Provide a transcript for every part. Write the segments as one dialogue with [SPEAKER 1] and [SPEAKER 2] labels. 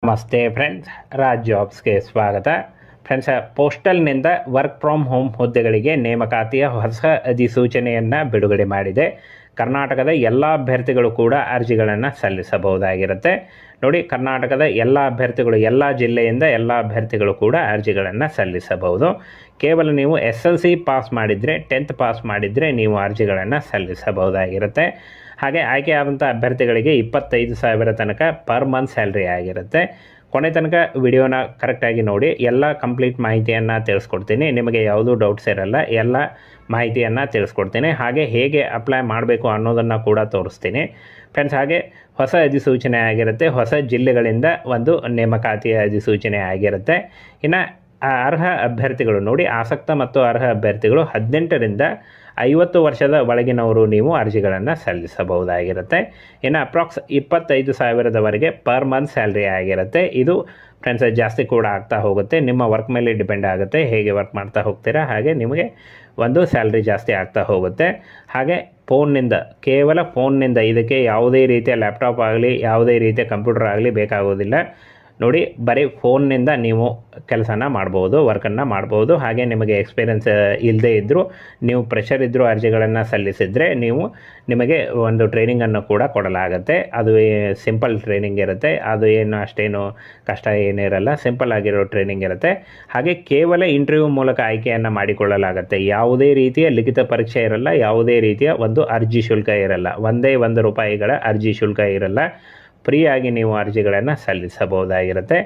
[SPEAKER 1] ನಮಸ್ತೆ ಫ್ರೆಂಡ್ಸ್, ರಾಜ್ ಜಾಬ್ಸ್ಗೆ ಸ್ವಾಗತ. Friends, ಪೋಸ್ಟಲ್ನಿಂದ work from home ಹುದ್ದೆಗಳಿಗೆ ನೇಮಕಾತಿಯ ಹೊಸ ಅಧಿಸೂಚನೆಯನ್ನು ಬಿಡುಗಡೆ ಮಾಡಿದೆ. ಕರ್ನಾಟಕದ ಎಲ್ಲ ಅಭ್ಯರ್ಥಿಗಳು ಕೂಡ ಅರ್ಜಿಗಳನ್ನು ಸಲ್ಲಿಸಬಹುದಾಗಿರುತ್ತೆ. ನೋಡಿ, ಕರ್ನಾಟಕದ ಎಲ್ಲ ಅಭ್ಯರ್ಥಿಗಳು, ಎಲ್ಲ ಜಿಲ್ಲೆಯಿಂದ ಎಲ್ಲ ಅಭ್ಯರ್ಥಿಗಳು ಕೂಡ ಅರ್ಜಿಗಳನ್ನು ಸಲ್ಲಿಸಬಹುದು. ಕೇವಲ ನೀವು SLC ಪಾಸ್ ಮಾಡಿದರೆ, 10th ಪಾಸ್ ಮಾಡಿದರೆ ನೀವು ಅರ್ಜಿಗಳನ್ನು ಸಲ್ಲಿಸಬಹುದಾಗಿರುತ್ತೆ. ಹಾಗೆ ಆಯ್ಕೆಯಾದಂಥ ಅಭ್ಯರ್ಥಿಗಳಿಗೆ 25,000 ತನಕ ಪರ್ ಮಂತ್ ಸ್ಯಾಲ್ರಿ ಆಗಿರುತ್ತೆ. ಕೊನೆ ತನಕ ವಿಡಿಯೋನ ಕರೆಕ್ಟಾಗಿ ನೋಡಿ, ಎಲ್ಲ ಕಂಪ್ಲೀಟ್ ಮಾಹಿತಿಯನ್ನು ತಿಳಿಸ್ಕೊಡ್ತೀನಿ. ನಿಮಗೆ ಯಾವುದೂ ಡೌಟ್ಸ್ ಇರಲ್ಲ, ಎಲ್ಲ ಮಾಹಿತಿಯನ್ನು ತಿಳಿಸ್ಕೊಡ್ತೀನಿ. ಹಾಗೆ ಹೇಗೆ ಅಪ್ಲೈ ಮಾಡಬೇಕು ಅನ್ನೋದನ್ನು ಕೂಡ ತೋರಿಸ್ತೀನಿ ಫ್ರೆಂಡ್ಸ್. ಹಾಗೆ ಹೊಸ ಅಧಿಸೂಚನೆ ಆಗಿರುತ್ತೆ, ಹೊಸ ಜಿಲ್ಲೆಗಳಿಂದ ಒಂದು ನೇಮಕಾತಿಯ ಅಧಿಸೂಚನೆ ಆಗಿರುತ್ತೆ. ಇನ್ನು ಅರ್ಹ ಅಭ್ಯರ್ಥಿಗಳು ನೋಡಿ, ಆಸಕ್ತ ಮತ್ತು ಅರ್ಹ ಅಭ್ಯರ್ಥಿಗಳು 18ರಿಂದ 50 ವರ್ಷದ ಒಳಗಿನವರು ನೀವು ಅರ್ಜಿಗಳನ್ನು ಸಲ್ಲಿಸಬಹುದಾಗಿರುತ್ತೆ. ಇನ್ನು ಅಪ್ರಾಕ್ಸ್ 25,000ದವರೆಗೆ ಪರ್ ಮಂತ್ ಸ್ಯಾಲ್ರಿ ಆಗಿರುತ್ತೆ. ಇದು ಫ್ರೆಂಡ್ಸ್ ಜಾಸ್ತಿ ಕೂಡ ಆಗ್ತಾ ಹೋಗುತ್ತೆ, ನಿಮ್ಮ ವರ್ಕ್ ಮೇಲೆ ಡಿಪೆಂಡ್ ಆಗುತ್ತೆ. ಹೇಗೆ ವರ್ಕ್ ಮಾಡ್ತಾ ಹೋಗ್ತೀರಾ ಹಾಗೆ ನಿಮಗೆ ಒಂದು ಸ್ಯಾಲ್ರಿ ಜಾಸ್ತಿ ಆಗ್ತಾ ಹೋಗುತ್ತೆ. ಹಾಗೆ ಫೋನ್ನಿಂದ, ಕೇವಲ ಫೋನ್ನಿಂದ, ಇದಕ್ಕೆ ಯಾವುದೇ ರೀತಿಯ ಲ್ಯಾಪ್ಟಾಪ್ ಆಗಲಿ ಯಾವುದೇ ರೀತಿಯ ಕಂಪ್ಯೂಟರ್ ಆಗಲಿ ಬೇಕಾಗೋದಿಲ್ಲ. ನೋಡಿ, ಬರೀ ಫೋನ್ನಿಂದ ನೀವು ಕೆಲಸನ ಮಾಡ್ಬೋದು, ವರ್ಕನ್ನು ಮಾಡ್ಬೋದು. ಹಾಗೆ ನಿಮಗೆ ಎಕ್ಸ್ಪೀರಿಯೆನ್ಸ್ ಇಲ್ಲದೇ ಇದ್ದರೂ, ನೀವು ಪ್ರೆಷರ್ ಇದ್ದರೂ ಅರ್ಜಿಗಳನ್ನು ಸಲ್ಲಿಸಿದರೆ ನಿಮಗೆ ಒಂದು ಟ್ರೈನಿಂಗನ್ನು ಕೂಡ ಕೊಡಲಾಗುತ್ತೆ. ಅದು ಸಿಂಪಲ್ ಟ್ರೈನಿಂಗ್ ಇರುತ್ತೆ, ಅದು ಏನು ಅಷ್ಟೇನು ಕಷ್ಟ ಏನಿರಲ್ಲ, ಸಿಂಪಲ್ ಆಗಿರೋ ಟ್ರೈನಿಂಗ್ ಇರುತ್ತೆ. ಹಾಗೆ ಕೇವಲ ಇಂಟರ್ವ್ಯೂ ಮೂಲಕ ಆಯ್ಕೆಯನ್ನು ಮಾಡಿಕೊಳ್ಳಲಾಗುತ್ತೆ. ಯಾವುದೇ ರೀತಿಯ ಲಿಖಿತ ಪರೀಕ್ಷೆ ಇರಲ್ಲ, ಯಾವುದೇ ರೀತಿಯ ಒಂದು ಅರ್ಜಿ ಶುಲ್ಕ ಇರಲ್ಲ, ಒಂದೇ ₹1 ಅರ್ಜಿ ಶುಲ್ಕ ಇರಲ್ಲ. ಫ್ರೀಯಾಗಿ ನೀವು ಅರ್ಜಿಗಳನ್ನು ಸಲ್ಲಿಸಬಹುದಾಗಿರುತ್ತೆ.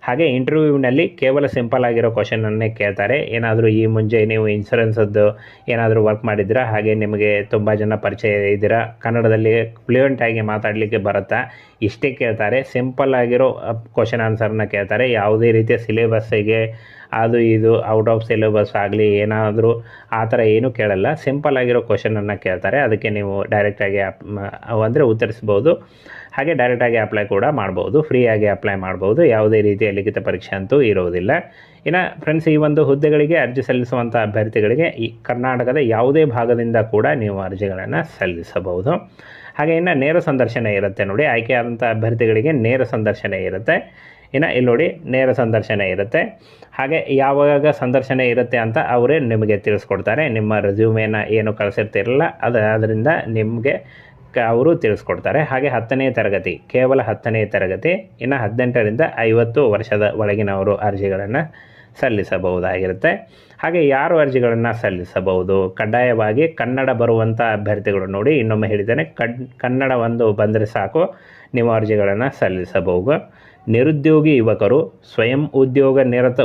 [SPEAKER 1] ಹಾಗೆ ಇಂಟರ್ವ್ಯೂವಿನಲ್ಲಿ ಕೇವಲ ಸಿಂಪಲ್ ಆಗಿರೋ ಕ್ವಶನನ್ನೇ ಕೇಳ್ತಾರೆ. ಏನಾದರೂ ಈ ಮುಂಚೆ ನೀವು ಇನ್ಶೂರೆನ್ಸದ್ದು ಏನಾದರೂ ವರ್ಕ್ ಮಾಡಿದ್ದೀರಾ, ಹಾಗೆ ನಿಮಗೆ ತುಂಬ ಜನ ಪರಿಚಯ ಇದ್ದೀರಾ, ಕನ್ನಡದಲ್ಲಿ ಫ್ಲೂಯೆಂಟಾಗಿ ಮಾತಾಡಲಿಕ್ಕೆ ಬರುತ್ತಾ, ಇಷ್ಟೇ ಕೇಳ್ತಾರೆ. ಸಿಂಪಲ್ ಆಗಿರೋ ಕ್ವಶನ್ ಆನ್ಸರ್ನ ಕೇಳ್ತಾರೆ. ಯಾವುದೇ ರೀತಿಯ ಸಿಲೆಬಸ್ಸಿಗೆ ಅದು ಇದು ಔಟ್ ಆಫ್ ಸಿಲೆಬಸ್ ಆಗಲಿ ಏನಾದರೂ ಆ ಥರ ಏನೂ ಕೇಳಲ್ಲ. ಸಿಂಪಲ್ ಆಗಿರೋ ಕ್ವಶನನ್ನು ಕೇಳ್ತಾರೆ. ಅದಕ್ಕೆ ನೀವು ಡೈರೆಕ್ಟಾಗಿ ಅಂದರೆ ಉತ್ತರಿಸ್ಬೋದು. ಹಾಗೆ ಡೈರೆಕ್ಟಾಗಿ ಅಪ್ಲೈ ಕೂಡ ಮಾಡ್ಬೋದು, ಫ್ರೀಯಾಗಿ ಅಪ್ಲೈ ಮಾಡ್ಬೋದು. ಯಾವುದೇ ರೀತಿಯ ಲಿಖಿತ ಪರೀಕ್ಷೆ ಅಂತೂ ಇರೋದಿಲ್ಲ. ಇನ್ನು ಫ್ರೆಂಡ್ಸ್, ಈ ಒಂದು ಹುದ್ದೆಗಳಿಗೆ ಅರ್ಜಿ ಸಲ್ಲಿಸುವಂಥ ಅಭ್ಯರ್ಥಿಗಳಿಗೆ ಈ ಕರ್ನಾಟಕದ ಯಾವುದೇ ಭಾಗದಿಂದ ಕೂಡ ನೀವು ಅರ್ಜಿಗಳನ್ನು ಸಲ್ಲಿಸಬಹುದು. ಹಾಗೆ ಇನ್ನು ನೇರ ಸಂದರ್ಶನ ಇರುತ್ತೆ. ನೋಡಿ, ಆಯ್ಕೆಯಾದಂಥ ಅಭ್ಯರ್ಥಿಗಳಿಗೆ ನೇರ ಸಂದರ್ಶನ ಇರುತ್ತೆ. ಇನ್ನು ಇಲ್ಲಿ ನೋಡಿ, ನೇರ ಸಂದರ್ಶನ ಇರುತ್ತೆ. ಹಾಗೆ ಯಾವಾಗ ಸಂದರ್ಶನ ಇರುತ್ತೆ ಅಂತ ಅವರೇ ನಿಮಗೆ ತಿಳಿಸ್ಕೊಡ್ತಾರೆ. ನಿಮ್ಮ ರೆಸ್ಯೂಮೇನ ಏನು ಕಳಿಸಿರ್ತಿರಲ್ಲ ಅದರಿಂದ ನಿಮಗೆ ಅವರು ತಿಳಿಸ್ಕೊಡ್ತಾರೆ. ಹಾಗೆ 10ನೇ ತರಗತಿ, ಕೇವಲ 10ನೇ ತರಗತಿ, ಇನ್ನು 18ರಿಂದ 50 ವರ್ಷದ ಒಳಗಿನವರು ಅರ್ಜಿಗಳನ್ನು ಸಲ್ಲಿಸಬಹುದಾಗಿರುತ್ತೆ. ಹಾಗೆ ಯಾರು ಅರ್ಜಿಗಳನ್ನು ಸಲ್ಲಿಸಬಹುದು? ಕಡ್ಡಾಯವಾಗಿ ಕನ್ನಡ ಬರುವಂಥ ಅಭ್ಯರ್ಥಿಗಳು. ನೋಡಿ, ಇನ್ನೊಮ್ಮೆ ಹೇಳಿದ್ದೇನೆ, ಕನ್ನಡ ಒಂದು ಬಂದರೆ ಸಾಕು, ನೀವು ಅರ್ಜಿಗಳನ್ನು ಸಲ್ಲಿಸಬಹುದು. ನಿರುದ್ಯೋಗಿ ಯುವಕರು, ಸ್ವಯಂ ಉದ್ಯೋಗ ನಿರತ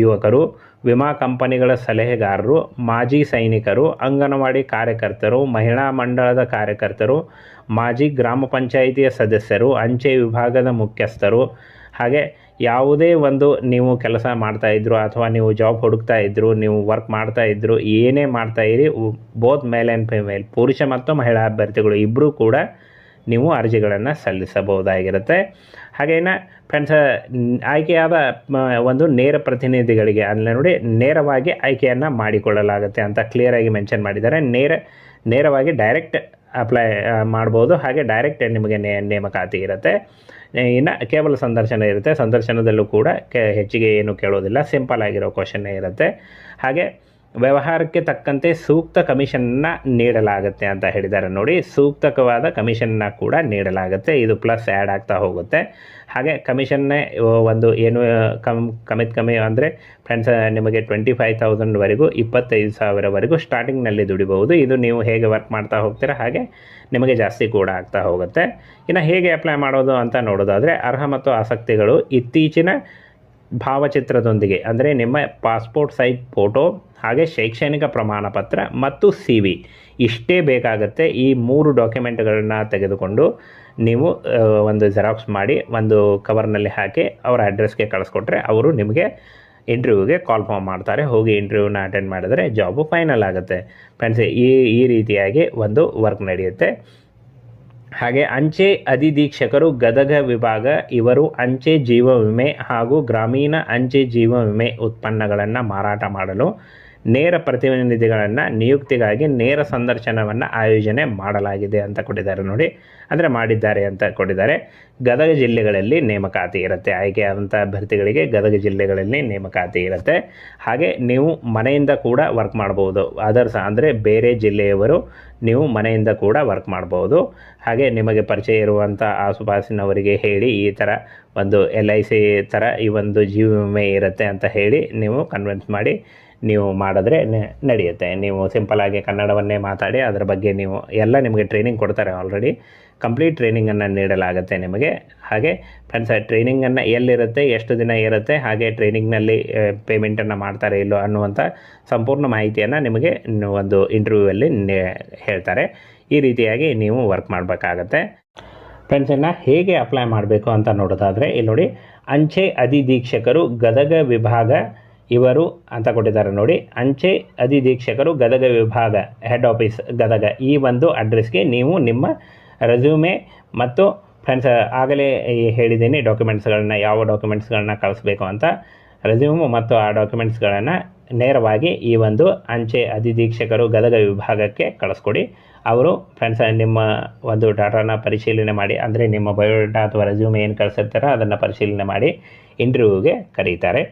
[SPEAKER 1] ಯುವಕರು, ವಿಮಾ ಕಂಪನಿಗಳ ಸಲಹೆಗಾರರು, ಮಾಜಿ ಸೈನಿಕರು, ಅಂಗನವಾಡಿ ಕಾರ್ಯಕರ್ತರು, ಮಹಿಳಾ ಮಂಡಳದ ಕಾರ್ಯಕರ್ತರು, ಮಾಜಿ ಗ್ರಾಮ ಪಂಚಾಯಿತಿಯ ಸದಸ್ಯರು, ಅಂಚೆ ವಿಭಾಗದ ಮುಖ್ಯಸ್ಥರು. ಹಾಗೆ ಯಾವುದೇ ಒಂದು ನೀವು ಕೆಲಸ ಮಾಡ್ತಾಯಿದ್ರು ಅಥವಾ ನೀವು ಜಾಬ್ ಹುಡುಕ್ತಾ ಇದ್ದರು, ನೀವು ವರ್ಕ್ ಮಾಡ್ತಾಯಿದ್ರು, ಏನೇ ಮಾಡ್ತಾಯಿರಿ, ಬೋತ್ ಮೇಲ್ ಆ್ಯಂಡ್ ಫಿಮೇಲ್, ಪುರುಷ ಮತ್ತು ಮಹಿಳಾ ಅಭ್ಯರ್ಥಿಗಳು ಇಬ್ಬರೂ ಕೂಡ ನೀವು ಅರ್ಜಿಗಳನ್ನು ಸಲ್ಲಿಸಬಹುದಾಗಿರುತ್ತೆ. ಹಾಗೇನ ಫ್ರೆಂಡ್ಸ್, ಆಯ್ಕೆಯಾದ ಒಂದು ನೇರ ಪ್ರತಿನಿಧಿಗಳಿಗೆ ಅಂದರೆ ನೋಡಿ, ನೇರವಾಗಿ ಆಯ್ಕೆಯನ್ನು ಮಾಡಿಕೊಳ್ಳಲಾಗುತ್ತೆ ಅಂತ ಕ್ಲಿಯರಾಗಿ ಮೆನ್ಷನ್ ಮಾಡಿದ್ದಾರೆ. ನೇರವಾಗಿ ಡೈರೆಕ್ಟ್ ಅಪ್ಲೈ ಮಾಡ್ಬೋದು. ಹಾಗೆ ಡೈರೆಕ್ಟ್ ನಿಮಗೆ ನೇಮಕಾತಿ ಇರುತ್ತೆ. ಇನ್ನು ಕೇವಲ ಸಂದರ್ಶನ ಇರುತ್ತೆ. ಸಂದರ್ಶನದಲ್ಲೂ ಕೂಡ ಹೆಚ್ಚಿಗೆ ಏನು ಕೇಳೋದಿಲ್ಲ, ಸಿಂಪಲ್ ಆಗಿರೋ ಕ್ವಶನ್ನೇ ಇರುತ್ತೆ. ಹಾಗೆ ವ್ಯವಹಾರಕ್ಕೆ ತಕ್ಕಂತೆ ಸೂಕ್ತ ಕಮಿಷನ್ನ ನೀಡಲಾಗುತ್ತೆ ಅಂತ ಹೇಳಿದ್ದಾರೆ. ನೋಡಿ, ಸೂಕ್ತವಾದ ಕಮಿಷನ್ನ ಕೂಡ ನೀಡಲಾಗುತ್ತೆ. ಇದು ಪ್ಲಸ್ ಆ್ಯಡ್ ಆಗ್ತಾ ಹೋಗುತ್ತೆ. ಹಾಗೆ ಕಮಿಷನ್ನೇ ಒಂದು ಏನು ಕಮ್ಮಿ ಅಂದರೆ ಫ್ರೆಂಡ್ಸ್, ನಿಮಗೆ 25,000ವರೆಗೂ 25,000ವರೆಗೂ ಸ್ಟಾರ್ಟಿಂಗ್ನಲ್ಲಿ ದುಡಿಬಹುದು. ಇದು ನೀವು ಹೇಗೆ ವರ್ಕ್ ಮಾಡ್ತಾ ಹೋಗ್ತೀರಾ ಹಾಗೆ ನಿಮಗೆ ಜಾಸ್ತಿ ಕೂಡ ಆಗ್ತಾ ಹೋಗುತ್ತೆ. ಇನ್ನು ಹೇಗೆ ಅಪ್ಲೈ ಮಾಡೋದು ಅಂತ ನೋಡೋದಾದರೆ, ಅರ್ಹ ಮತ್ತು ಆಸಕ್ತಿಗಳು ಇತ್ತೀಚಿನ ಭಾವಚಿತ್ರದೊಂದಿಗೆ ಅಂದರೆ ನಿಮ್ಮ ಪಾಸ್ಪೋರ್ಟ್ ಸೈಜ್ ಫೋಟೋ, ಹಾಗೆ ಶೈಕ್ಷಣಿಕ ಪ್ರಮಾಣ ಪತ್ರ ಮತ್ತು CV ಇಷ್ಟೇ ಬೇಕಾಗುತ್ತೆ. ಈ 3 ಡಾಕ್ಯುಮೆಂಟ್ಗಳನ್ನ ತೆಗೆದುಕೊಂಡು ನೀವು ಒಂದು ಜೆರಾಕ್ಸ್ ಮಾಡಿ ಒಂದು ಕವರ್ನಲ್ಲಿ ಹಾಕಿ ಅವರ ಅಡ್ರೆಸ್ಗೆ ಕಳಿಸ್ಕೊಟ್ರೆ ಅವರು ನಿಮಗೆ ಇಂಟರ್ವ್ಯೂಗೆ ಕಾಲ್ ಫಾರ್ಮ್ ಮಾಡ್ತಾರೆ. ಹೋಗಿ ಇಂಟರ್ವ್ಯೂನ ಅಟೆಂಡ್ ಮಾಡಿದರೆ ಜಾಬು ಫೈನಲ್ ಆಗುತ್ತೆ ಫ್ರೆಂಡ್ಸ್. ಈ ರೀತಿಯಾಗಿ ಒಂದು ವರ್ಕ್ ನಡೆಯುತ್ತೆ. ಹಾಗೆ ಅಂಚೆ ಅಧಿಧೀಕ್ಷಕರು, ಗದಗ ವಿಭಾಗ, ಇವರು ಅಂಚೆ ಜೀವ ವಿಮೆ ಹಾಗೂ ಗ್ರಾಮೀಣ ಅಂಚೆ ಜೀವ ವಿಮೆ ಉತ್ಪನ್ನಗಳನ್ನು ಮಾರಾಟ ಮಾಡಲು ನೇರ ಪ್ರತಿನಿಧಿಗಳನ್ನು ನಿಯುಕ್ತಿಗಾಗಿ ನೇರ ಸಂದರ್ಶನವನ್ನು ಆಯೋಜನೆ ಮಾಡಲಾಗಿದೆ ಅಂತ ಕೊಟ್ಟಿದ್ದಾರೆ ನೋಡಿ, ಅಂದರೆ ಮಾಡಿದ್ದಾರೆ ಅಂತ ಕೊಟ್ಟಿದ್ದಾರೆ. ಗದಗ ಜಿಲ್ಲೆಗಳಲ್ಲಿ ನೇಮಕಾತಿ ಇರುತ್ತೆ, ಆಯ್ಕೆಯಾದಂಥ ಅಭ್ಯರ್ಥಿಗಳಿಗೆ ಗದಗ ಜಿಲ್ಲೆಗಳಲ್ಲಿ ನೇಮಕಾತಿ ಇರುತ್ತೆ. ಹಾಗೆ ನೀವು ಮನೆಯಿಂದ ಕೂಡ ವರ್ಕ್ ಮಾಡ್ಬೋದು, ಅದರ್ಸ್ ಅಂದರೆ ಬೇರೆ ಜಿಲ್ಲೆಯವರು ನೀವು ಮನೆಯಿಂದ ಕೂಡ ವರ್ಕ್ ಮಾಡ್ಬೋದು. ಹಾಗೆ ನಿಮಗೆ ಪರಿಚಯ ಇರುವಂಥ ಆಸುಪಾಸಿನವರಿಗೆ ಹೇಳಿ ಈ ಥರ ಒಂದು LIC ಥರ ಈ ಒಂದು ಜೀವ ವಿಮೆ ಇರುತ್ತೆ ಅಂತ ಹೇಳಿ ನೀವು ಕನ್ವಿನ್ಸ್ ಮಾಡಿ ನೀವು ಮಾಡಿದ್ರೆ ನಡೆಯುತ್ತೆ. ನೀವು ಸಿಂಪಲ್ಲಾಗಿ ಕನ್ನಡವನ್ನೇ ಮಾತಾಡಿ ಅದರ ಬಗ್ಗೆ ನೀವು ಎಲ್ಲ ನಿಮಗೆ ಟ್ರೈನಿಂಗ್ ಕೊಡ್ತಾರೆ, ಆಲ್ರೆಡಿ ಕಂಪ್ಲೀಟ್ ಟ್ರೈನಿಂಗನ್ನು ನೀಡಲಾಗುತ್ತೆ ನಿಮಗೆ. ಹಾಗೆ ಫ್ರೆಂಡ್ಸ್, ಟ್ರೈನಿಂಗನ್ನು ಎಲ್ಲಿರುತ್ತೆ, ಎಷ್ಟು ದಿನ ಇರುತ್ತೆ, ಹಾಗೆ ಟ್ರೈನಿಂಗ್ನಲ್ಲಿ ಪೇಮೆಂಟನ್ನು ಮಾಡ್ತಾರೆ ಇಲ್ಲೋ ಅನ್ನುವಂಥ ಸಂಪೂರ್ಣ ಮಾಹಿತಿಯನ್ನು ನಿಮಗೆ ಒಂದು ಇಂಟರ್ವ್ಯೂವಲ್ಲಿ ಹೇಳ್ತಾರೆ. ಈ ರೀತಿಯಾಗಿ ನೀವು ವರ್ಕ್ ಮಾಡಬೇಕಾಗತ್ತೆ. ಫ್ರೆಂಡ್ಸನ್ನು ಹೇಗೆ ಅಪ್ಲೈ ಮಾಡಬೇಕು ಅಂತ ನೋಡೋದಾದರೆ ಇಲ್ಲಿ ನೋಡಿ, ಅಂಚೆ ಅಧಿಧೀಕ್ಷಕರು ಗದಗ ವಿಭಾಗ ಇವರು ಅಂತ ಕೊಟ್ಟಿದ್ದಾರೆ ನೋಡಿ. ಅಂಚೆ ಅಧಿಧೀಕ್ಷಕರು ಗದಗ ವಿಭಾಗ ಹೆಡ್ ಆಫೀಸ್ ಗದಗ, ಈ ಒಂದು ಅಡ್ರೆಸ್ಗೆ ನೀವು ನಿಮ್ಮ ರೆಸ್ಯೂಮೆ ಮತ್ತು ಫ್ರೆಂಡ್ಸ್ ಆಗಲೇ ಹೇಳಿದ್ದೀನಿ ಡಾಕ್ಯುಮೆಂಟ್ಸ್ಗಳನ್ನ, ಯಾವ ಡಾಕ್ಯುಮೆಂಟ್ಸ್ಗಳನ್ನ ಕಳಿಸ್ಬೇಕು ಅಂತ. ರೆಸ್ಯೂಮ್ ಮತ್ತು ಆ ಡಾಕ್ಯುಮೆಂಟ್ಸ್ಗಳನ್ನು ನೇರವಾಗಿ ಈ ಒಂದು ಅಂಚೆ ಅಧಿಧೀಕ್ಷಕರು ಗದಗ ವಿಭಾಗಕ್ಕೆ ಕಳಿಸ್ಕೊಡಿ. ಅವರು ಫ್ರೆಂಡ್ಸ್ ನಿಮ್ಮ ಒಂದು ಡಾಟಾನ ಪರಿಶೀಲನೆ ಮಾಡಿ, ಅಂದರೆ ನಿಮ್ಮ ಬಯೋಡಾಟಾ ಅಥವಾ ರೆಸ್ಯೂಮ್ ಏನು ಕಳಿಸಿರ್ತಾರೋ ಅದನ್ನು ಪರಿಶೀಲನೆ ಮಾಡಿ ಇಂಟರ್ವ್ಯೂಗೆ ಕರೀತಾರೆ.